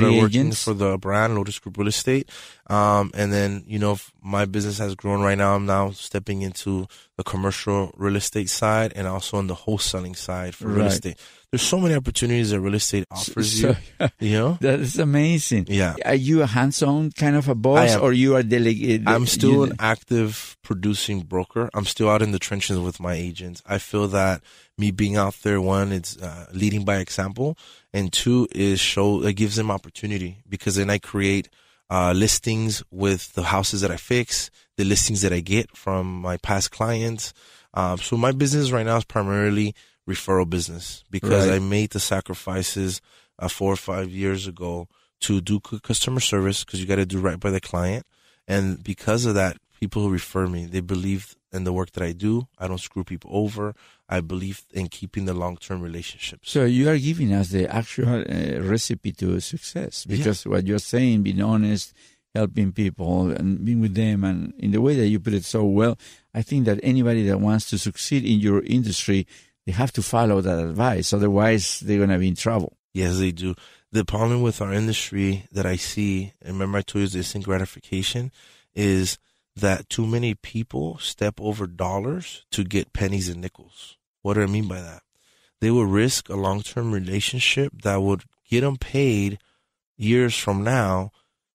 started working for the brand Lotus Group Real Estate. And then, my business has grown. Right now, I'm now stepping into the commercial real estate side and also on the wholesaling side for real estate. There's so many opportunities that real estate offers you. That is amazing. Yeah. Are you a hands-on kind of a boss, or you are delegated? I'm still an active producing broker. I'm still out in the trenches with my agents. I feel that me being out there, one, it's leading by example, and two, it gives them opportunity, because then I create listings with the houses that I fix, the listings that I get from my past clients. So my business right now is primarily referral business, because I made the sacrifices 4 or 5 years ago to do good customer service, because you got to do right by the client. And because of that, people who refer me, they believe in the work that I do. I don't screw people over. I believe in keeping the long-term relationships. So you are giving us the actual recipe to success, because what you're saying, being honest, helping people and being with them, and in the way that you put it so well, I think that anybody that wants to succeed in your industry, they have to follow that advice. Otherwise, they're going to be in trouble. Yes, they do. The problem with our industry that I see, and remember I told you this instant gratification, is that too many people step over dollars to get pennies and nickels. What do I mean by that? They will risk a long-term relationship that would get them paid years from now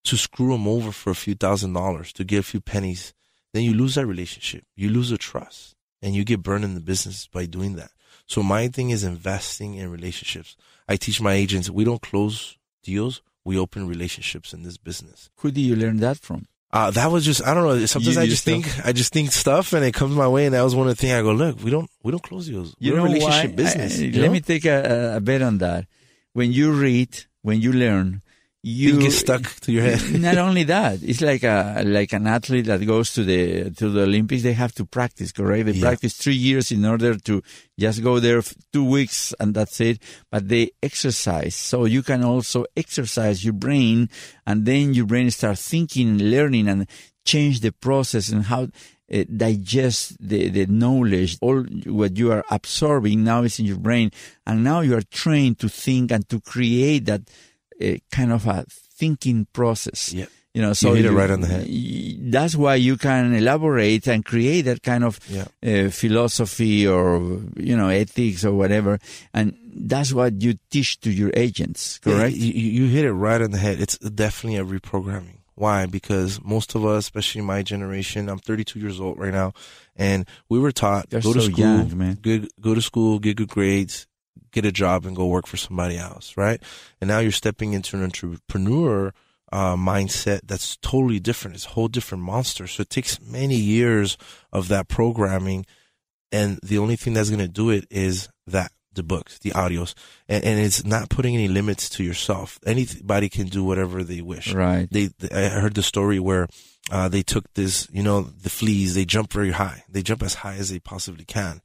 to screw them over for a few $1,000s to get a few pennies. Then you lose that relationship. You lose the trust, and you get burned in the business by doing that. So my thing is investing in relationships. I teach my agents, we don't close deals, we open relationships in this business. Who do you learn that from? That was just, I don't know. Sometimes I just think stuff, and it comes my way. And that was one of the things I go, look, we don't close deals. We're a relationship business. Let me take a bet on that. When you read, when you learn, you get stuck to your head. Not only that, it's like an athlete that goes to the Olympics. They have to practice, correct? They practice 3 years in order to just go there 2 weeks and that's it. But they exercise, so you can also exercise your brain, and then your brain starts thinking, learning, and change the process and how digest the knowledge. All what you are absorbing now is in your brain, and now you are trained to think and to create that kind of a thinking process. Yeah. So you hit it right on the head. That's why you can elaborate and create that kind of philosophy or, ethics or whatever. And that's what you teach to your agents, correct? Yeah, you hit it right on the head. It's definitely a reprogramming. Why? Because most of us, especially my generation, I'm 32 years old right now, and we were taught, go to school, young, man. Go to school, get good grades, get a job, and go work for somebody else, right? And now you're stepping into an entrepreneur mindset that's totally different. It's a whole different monster. So it takes many years of that programming, and the only thing that's going to do it is the books, the audios, and it's not putting any limits to yourself. Anybody can do whatever they wish. Right. I heard the story where they took this, the fleas, they jump very high. They jump as high as they possibly can.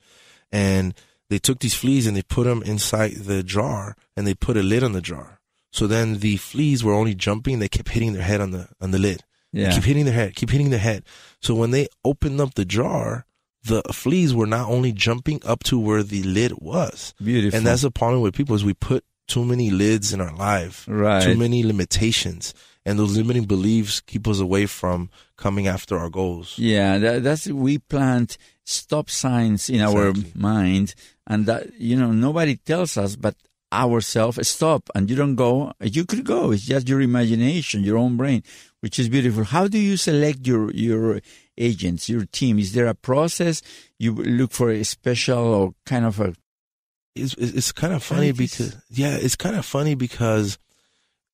And they took these fleas and they put them inside the jar, and they put a lid on the jar. So then the fleas were only jumping. They kept hitting their head on the lid. Yeah. They keep hitting their head. So when they opened up the jar, the fleas were not only jumping up to where the lid was. Beautiful. And that's the problem with people, is we put too many lids in our life. Right. Too many limitations. And those limiting beliefs keep us away from coming after our goals. Yeah, we plant stop signs in our mind, and that, nobody tells us but ourselves, stop, and you don't go. You could go. It's just your imagination, your own brain, which is beautiful. How do you select your agents, your team? Is there a process? You look for a special or kind of a... It's kind of funny because... Yeah, it's kind of funny because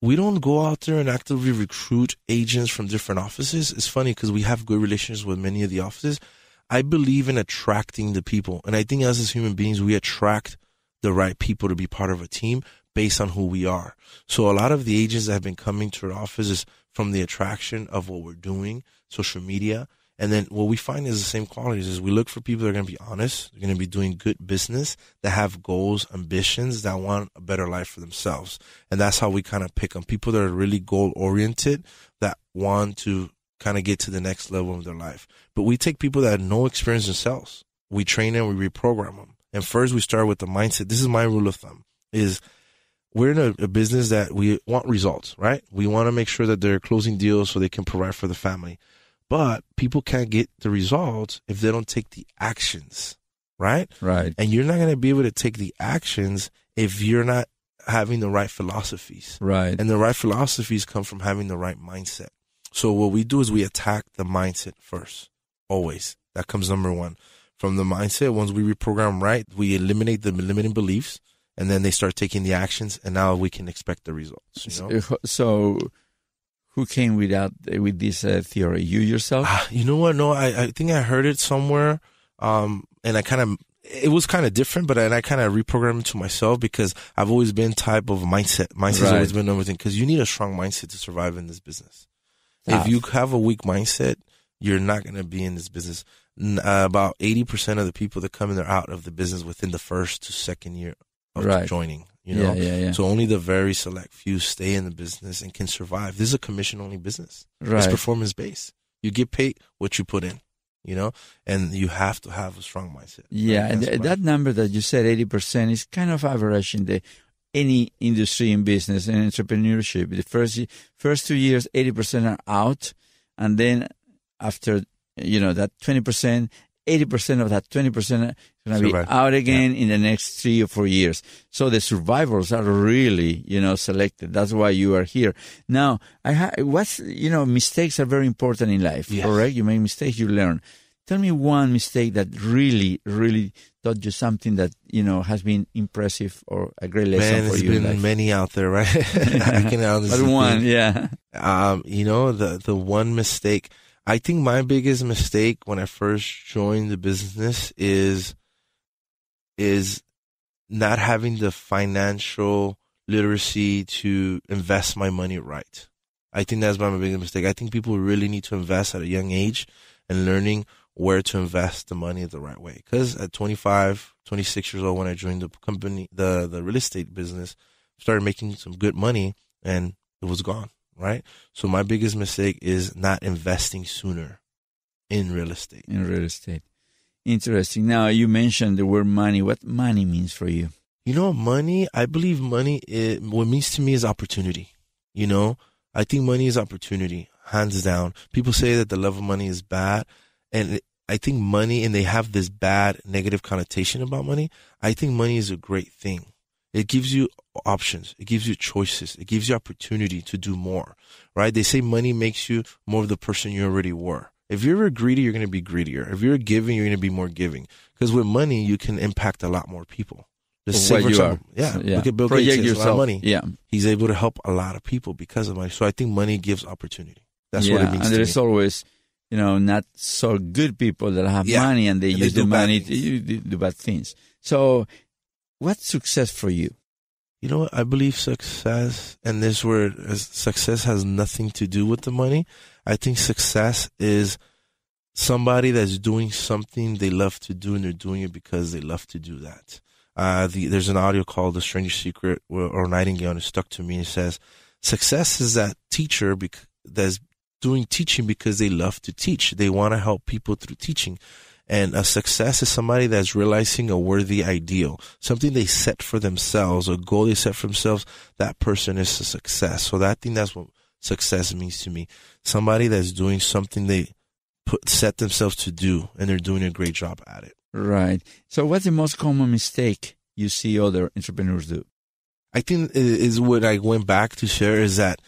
we don't go out there and actively recruit agents from different offices. It's funny because we have good relations with many of the offices. I believe in attracting the people. And I think as human beings, we attract the right people to be part of a team based on who we are. So a lot of the agents that have been coming to our office is from the attraction of what we're doing, social media. And then what we find is the same qualities. Is we look for people that are going to be honest, they're going to be doing good business, that have goals, ambitions, that want a better life for themselves. And that's how we kind of pick them. People that are really goal-oriented, that want to kind of get to the next level of their life. But we take people that have no experience in sales. We train them, we reprogram them. And first we start with the mindset. This is my rule of thumb, is we're in a business that we want results, right? We want to make sure that they're closing deals so they can provide for the family. But people can't get the results if they don't take the actions, right? Right. And you're not going to be able to take the actions if you're not having the right philosophies. Right. And the right philosophies come from having the right mindset. So what we do is we attack the mindset first, always. That comes number one. From the mindset, once we reprogram right, we eliminate the limiting beliefs, and then they start taking the actions, and now we can expect the results. You know? So who came with this theory? You yourself? You know what? No, I think I heard it somewhere, and it was kind of different, but I kind of reprogrammed it to myself because I've always been type of mindset. Mindset's always been everything because you need a strong mindset to survive in this business. If you have a weak mindset, you're not going to be in this business. About 80% of the people that come in, they're out of the business within the first to second year of joining. You know, yeah. So only the very select few stay in the business and can survive. This is a commission-only business. Right. It's performance-based. You get paid what you put in. You know, and you have to have a strong mindset. Yeah, and that number that you said, 80%, is kind of average in any industry in business and entrepreneurship. The first 2 years, 80% are out, and then after that 20%, 80% of that 20% is going to be out again in the next 3 or 4 years. So the survivors are really, selected. That's why you are here. Now, mistakes are very important in life, correct? You make mistakes, you learn. Tell me one mistake that really, really taught you something that, has been impressive or a great lesson for you. There's been many out there, right? I can honestly but one, yeah. The one mistake, I think my biggest mistake when I first joined the business is not having the financial literacy to invest my money right. I think that's my biggest mistake. I think people really need to invest at a young age and learning where to invest the money the right way. Because at 25, 26 years old, when I joined the company, the real estate business, started making some good money and it was gone, right? So my biggest mistake is not investing sooner in real estate. Interesting. Now, you mentioned the word money. What money means for you? Money, I believe money, what it means to me is opportunity. I think money is opportunity, hands down. People say that the love of money is bad. And I think money, and they have this bad negative connotation about money. I think money is a great thing. It gives you options. It gives you choices. It gives you opportunity to do more, right? They say money makes you more of the person you already were. If you're greedy, you're going to be greedier. If you're giving, you're going to be more giving. Because with money, you can impact a lot more people. Just say, for example, look at Bill Gates. He has a lot of money. Yeah. He's able to help a lot of people because of money. So I think money gives opportunity. That's what it means to me. And there's always, not so good people that have money and they use the money to do bad things. So what's success for you? You know what? I believe success, and this word, success has nothing to do with the money. I think success is somebody that's doing something they love to do, and they're doing it because they love to do that. There's an audio called The Stranger's Secret, or Nightingale, and it stuck to me. It says, success is that teacher that's doing teaching because they love to teach. They want to help people through teaching. And a success is somebody that's realizing a worthy ideal, something they set for themselves, a goal they set for themselves. That person is a success. So I think that's what success means to me. Somebody that's doing something they set themselves to do, and they're doing a great job at it. Right. So what's the most common mistake you see other entrepreneurs do? I think is what I went back to share is that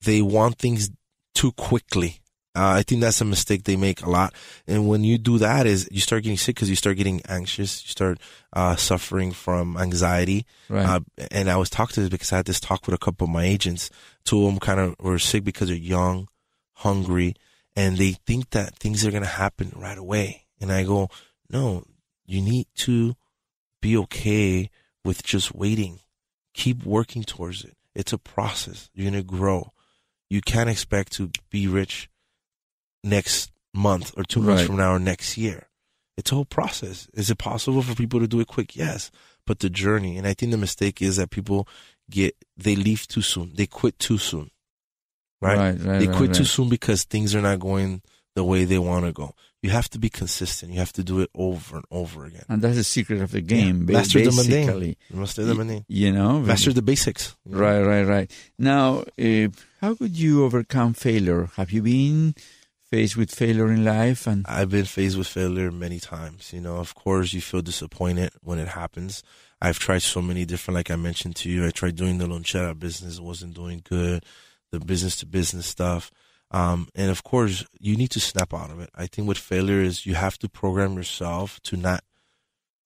they want things too quickly. I think that's a mistake they make a lot. And when you do that is you start getting sick because you start getting anxious. You start suffering from anxiety. Right. And I was talking to this because I had this talk with a couple of my agents. Two of them kind of were sick because they're young, hungry, and they think that things are going to happen right away. And I go, no, you need to be okay with just waiting. Keep working towards it. It's a process. You're going to grow. You can't expect to be rich next month or 2 months from now or next year. It's a whole process. Is it possible for people to do it quick? Yes. But the journey, and I think the mistake is that people they leave too soon. They quit too soon. Right? They quit too soon because things are not going the way they want to go. You have to be consistent. You have to do it over and over again. And that's the secret of the game. Yeah. Master the mundane. Master the mundane. Master the basics. Right. Now, how could you overcome failure? Have you been faced with failure in life? And I've been faced with failure many times. Of course, you feel disappointed when it happens. I've tried so many different, like I mentioned to you, I tried doing the lonchera business. It wasn't doing good. The business-to-business stuff. And of course, you need to snap out of it. I think with failure is you have to program yourself to not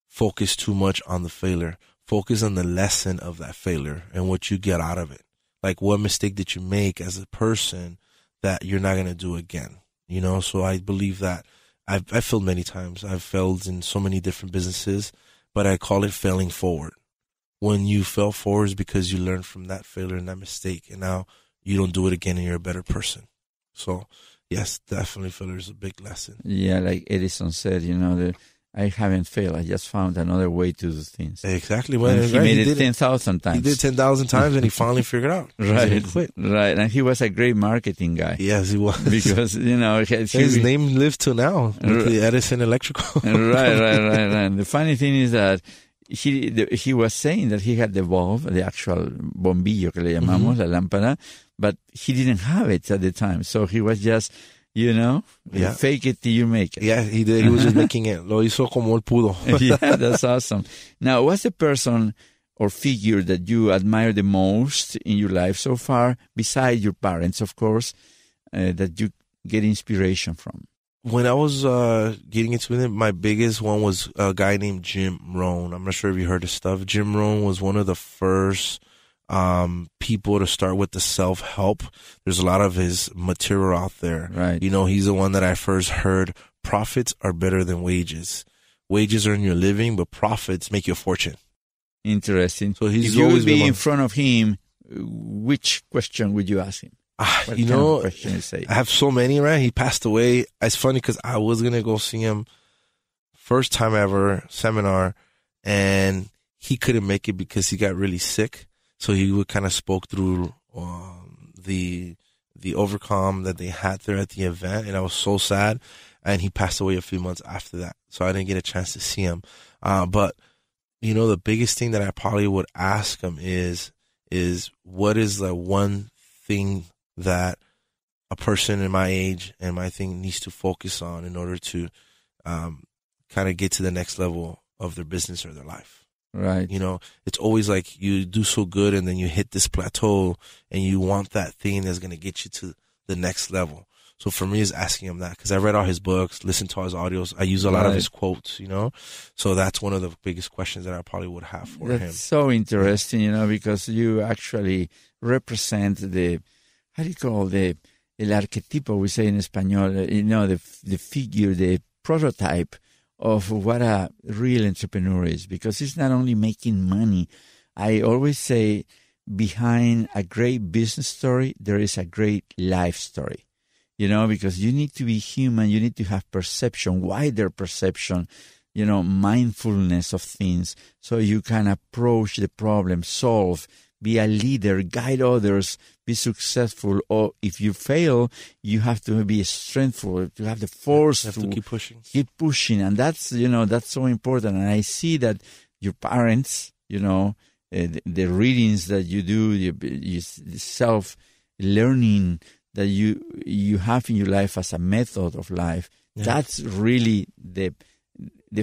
focus too much on the failure. Focus on the lesson of that failure and what you get out of it. Like, what mistake did you make as a person that you're not going to do again? So I believe that I've failed many times. I've failed in so many different businesses, but I call it failing forward. When you fail forward is because you learn from that failure and that mistake, and now you don't do it again and you're a better person. So, yes, definitely failure is a big lesson. Yeah, like Edison said, I haven't failed. I just found another way to do things. Exactly. Well, he made it 10,000 times. He did 10,000 times and he finally figured out. Right. He quit. Right. And he was a great marketing guy. Yes, he was. Because, his name lives till now with the Edison Electrical. Right. And the funny thing is that he was saying that he had the bulb, the actual bombillo que le llamamos, la lámpara, but he didn't have it at the time. So he was just, fake it till you make it. Yeah, he did. He was just making it. Lo hizo como él pudo. Yeah, that's awesome. Now, what's the person or figure that you admire the most in your life so far, besides your parents, of course, that you get inspiration from? When I was getting into it, my biggest one was a guy named Jim Rohn. I'm not sure if you heard his stuff. Jim Rohn was one of the first people to start with the self-help. There's a lot of his material out there. Right. He's the one that I first heard, profits are better than wages. Wages earn your living, but profits make you a fortune. Interesting. So if you would be in front of him, which question would you ask him? Question you say? I have so many, right? He passed away. It's funny because I was going to go see him first time ever seminar, and he couldn't make it because he got really sick. So he would kind of spoke through the overcome that they had there at the event, and I was so sad. And he passed away a few months after that, so I didn't get a chance to see him. But the biggest thing that I probably would ask him is what is the one thing that a person in my age and my thing needs to focus on in order to kind of get to the next level of their business or their life. Right. It's always like you do so good and then you hit this plateau and you want that thing that's going to get you to the next level. So for me, it's asking him that because I read all his books, listened to all his audios. I use a lot of his quotes, So that's one of the biggest questions that I probably would have for him. That's so interesting, because you actually represent the, how do you call el arquetipo, we say in Espanol, the figure, the prototype of what a real entrepreneur is, because it's not only making money. I always say behind a great business story, there is a great life story, because you need to be human. You need to have perception, wider perception, mindfulness of things, so you can approach the problem, solve, be a leader, guide others, be successful. Or if you fail, you have to be strengthful, to have the force to keep pushing. Keep pushing. And that's, that's so important. And I see that your parents, the readings that you do, the self-learning that you have in your life as a method of life, that's really the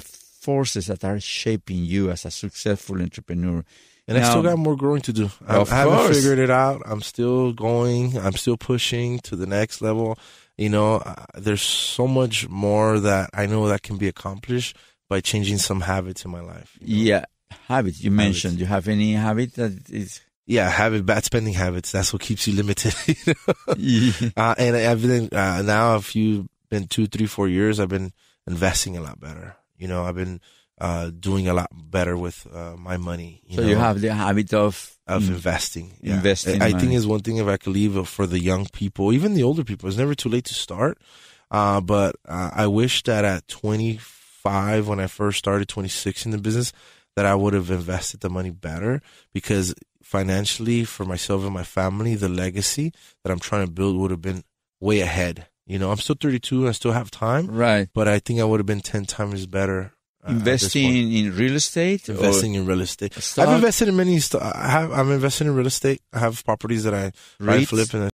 forces that are shaping you as a successful entrepreneur. And I still got more growing to do. I haven't figured it out. I'm still going. I'm still pushing to the next level. There's so much more that I know that can be accomplished by changing some habits in my life. Yeah, habits. You mentioned. You have any habit that is... Yeah, bad spending habits. That's what keeps you limited. And I've been, now if you've been 2, 3, 4 years, I've been investing a lot better. I've been doing a lot better with my money. You have the habit of investing. Yeah. Investing. I think is one thing if I could leave for the young people, even the older people. It's never too late to start. But I wish that at 25, when I first started, 26 in the business, that I would have invested the money better, because financially for myself and my family, the legacy that I'm trying to build would have been way ahead You know, I'm still 32 and I still have time. Right. But I think I would have been 10 times better. Investing in real estate? Investing in real estate. Stock? I've invested in many. I'm invested in real estate. I have properties that I buy and flip, and